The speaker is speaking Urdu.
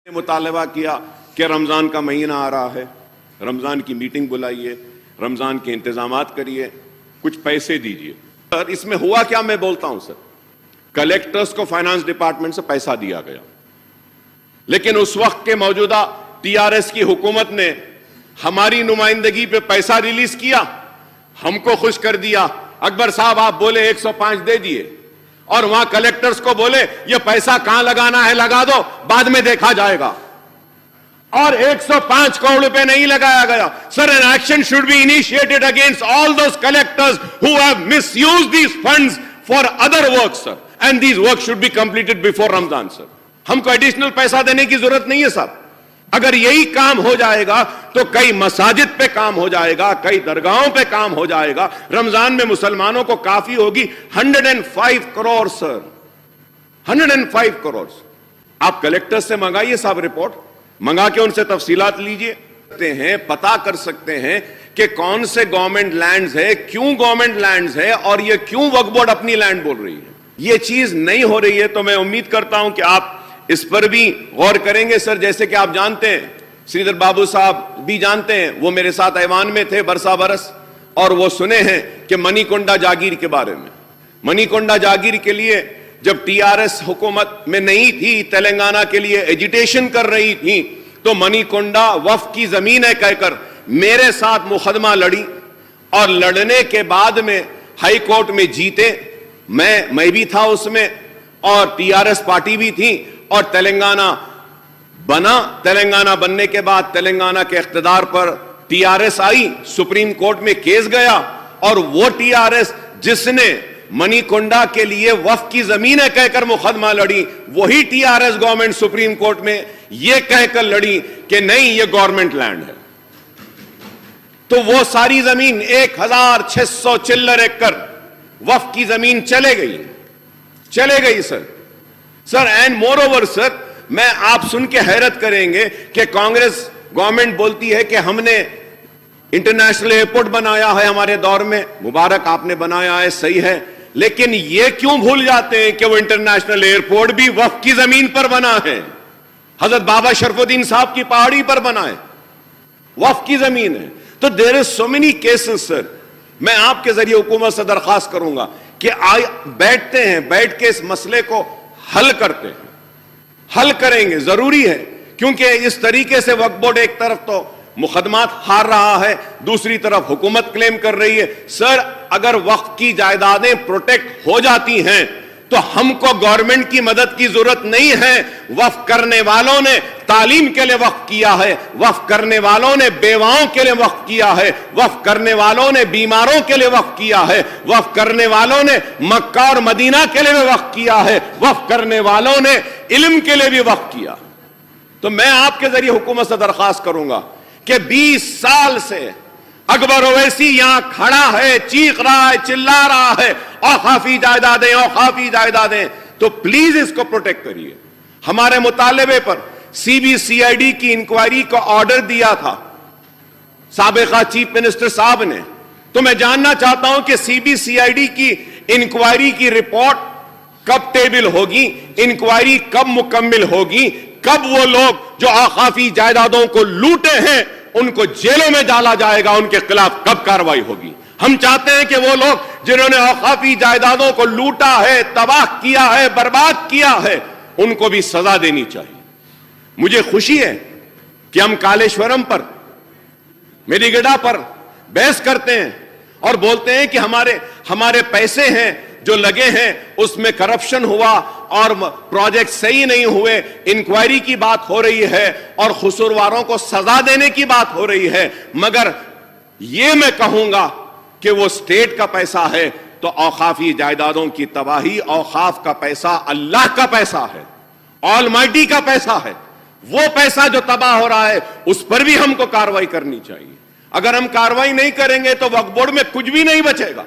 مطالبہ کیا کہ رمضان کا مہینہ آ رہا ہے، رمضان کی میٹنگ بلائیے، رمضان کے انتظامات کریے، کچھ پیسے دیجئے۔ سر اس میں ہوا کیا میں بولتا ہوں سر، کلیکٹرز کو فائنانس ڈپارٹمنٹ سے پیسہ دیا گیا، لیکن اس وقت کے موجودہ ٹی آر ایس کی حکومت نے ہماری نمائندگی پہ پیسہ ریلیز کیا، ہم کو خوش کر دیا۔ اکبر صاحب آپ بولے 105 دے دیے، اور وہاں کلیکٹرز کو بولے یہ پیسہ کہاں لگانا ہے لگا دو، بعد میں دیکھا جائے گا، اور 105 کروڑ روپے نہیں لگایا گیا۔ Sir, an action should be initiated against all those collectors who have misused these funds for other works, sir. And these works should be completed before Ramadan, sir. ہم کو ایڈیشنل پیسہ دینے کی ضرورت نہیں ہے صاحب۔ اگر یہی کام ہو جائے گا تو کئی مساجد پہ کام ہو جائے گا، کئی درگاہوں پہ کام ہو جائے گا۔ رمضان میں مسلمانوں کو کافی ہوگی 105 کروڑ سر، 105 کروڑ۔ آپ کلیکٹر سے منگائیے صاحب رپورٹ، منگا کے ان سے تفصیلات لیجئے، پتا کر سکتے ہیں کہ کون سے گورنمنٹ لینڈز ہے، کیوں گورنمنٹ لینڈز ہے، اور یہ کیوں وقف بورڈ اپنی لینڈ بول رہی ہے۔ یہ چیز نہیں ہو رہی ہے، تو میں امید کرتا ہوں کہ آپ اس پر بھی غور کریں گے سر۔ جیسے کہ آپ جانتے ہیں، سریندر بابو صاحب بھی جانتے ہیں، وہ میرے ساتھ ایوان میں تھے برسا برس، اور وہ سنے ہیں کہ منی کنڈا جاگیر کے بارے میں۔ منی کنڈا جاگیر کے لیے جب ٹی آر ایس حکومت میں نہیں تھی، تلنگانہ کے لیے ایجیٹیشن کر رہی تھی، تو منی کنڈا وقف کی زمین ہے کہہ کر میرے ساتھ مقدمہ لڑی، اور لڑنے کے بعد میں ہائی کورٹ میں جیتے۔ میں بھی تھا اس میں، اور ٹی آر ایس پارٹی بھی تھی، اور تلنگانہ بنا۔ تلنگانہ بننے کے بعد تلنگانہ کے اقتدار پر ٹی آر ایس آئی، سپریم کورٹ میں کیس گیا، اور وہ ٹی آر ایس جس نے منی کنڈا کے لیے وقف کی زمین ہے کہہ کر مقدمہ لڑی، وہی T R S government supreme court میں یہ کہہ کر لڑی کہ نہیں یہ گورنمنٹ لینڈ ہے۔ تو وہ ساری زمین 1600 چلر ایکڑ وقف کی زمین چلے گئی سر۔ اینڈ مور اوور سر، میں آپ سن کے حیرت کریں گے کہ کانگریس گورنمنٹ بولتی ہے کہ ہم نے انٹرنیشنل ایئرپورٹ بنایا ہے ہمارے دور میں، مبارک آپ نے بنایا ہے، صحیح ہے، لیکن یہ کیوں بھول جاتے ہیں کہ وہ انٹرنیشنل ایئرپورٹ بھی وقف کی زمین پر بنا ہے، حضرت بابا شرف الدین صاحب کی پہاڑی پر بنا ہے، وقف کی زمین ہے۔ تو there is so many cases sir۔ میں آپ کے ذریعے حکومت سے درخواست کروں گا کہ بیٹھتے ہیں، بیٹھ کے اس مسئلے کو حل کرتے ہیں، حل کریں گے، ضروری ہے، کیونکہ اس طریقے سے وقف بورڈ ایک طرف تو مقدمات ہار رہا ہے، دوسری طرف حکومت کلیم کر رہی ہے۔ سر اگر وقف کی جائیدادیں پروٹیکٹ ہو جاتی ہیں تو ہم کو گورنمنٹ کی مدد کی ضرورت نہیں ہے۔ وقف کرنے والوں نے تعلیم کے لیے وقف کیا ہے، وقف کرنے والوں نے بیواؤں کے لیے وقف کیا ہے، وقف کرنے والوں نے بیماروں کے لیے وقف کیا ہے، وقف کرنے والوں نے مکہ اور مدینہ کے لیے بھی وقف کیا ہے، وقف کرنے والوں نے علم کے لیے بھی وقف کیا۔ تو میں آپ کے ذریعے حکومت سے درخواست کروں گا کہ 20 سال سے اکبر اویسی یہاں کھڑا ہے، چیخ رہا ہے، چلا رہا ہے اوقافی جائیدادیں، اوقافی جائیدادیں، تو پلیز اس کو پروٹیکٹ کریے۔ ہمارے مطالبے پر C B C I D کی انکوائری کا آرڈر دیا تھا سابقہ چیف منسٹر صاحب نے، تو میں جاننا چاہتا ہوں کہ C B C I D کی انکوائری کی رپورٹ کب ٹیبل ہوگی، انکوائری کب مکمل ہوگی، کب وہ لوگ جو اوقافی جائیدادوں کو لوٹے ہیں ان کو جیلوں میں ڈالا جائے گا، ان کے خلاف کب کارروائی ہوگی۔ ہم چاہتے ہیں کہ وہ لوگ جنہوں نے اوقافی جائیدادوں کو لوٹا ہے، تباہ کیا ہے، برباد کیا ہے، ان کو بھی سزا دینی چاہیے۔ مجھے خوشی ہے کہ ہم کالیشورم پر، میری گڈا پر بحث کرتے ہیں اور بولتے ہیں کہ ہمارے پیسے ہیں جو لگے ہیں اس میں کرپشن ہوا اور پروجیکٹ صحیح نہیں ہوئے، انکوائری کی بات ہو رہی ہے اور قصورواروں کو سزا دینے کی بات ہو رہی ہے، مگر یہ میں کہوں گا کہ وہ اسٹیٹ کا پیسہ ہے تو اوقافی جائیدادوں کی تباہی، اوقاف کا پیسہ اللہ کا پیسہ ہے، آلمائٹی کا پیسہ ہے۔ وہ پیسہ جو تباہ ہو رہا ہے اس پر بھی ہم کو کارروائی کرنی چاہیے۔ اگر ہم کارروائی نہیں کریں گے تو وقف بورڈ میں کچھ بھی نہیں بچے گا۔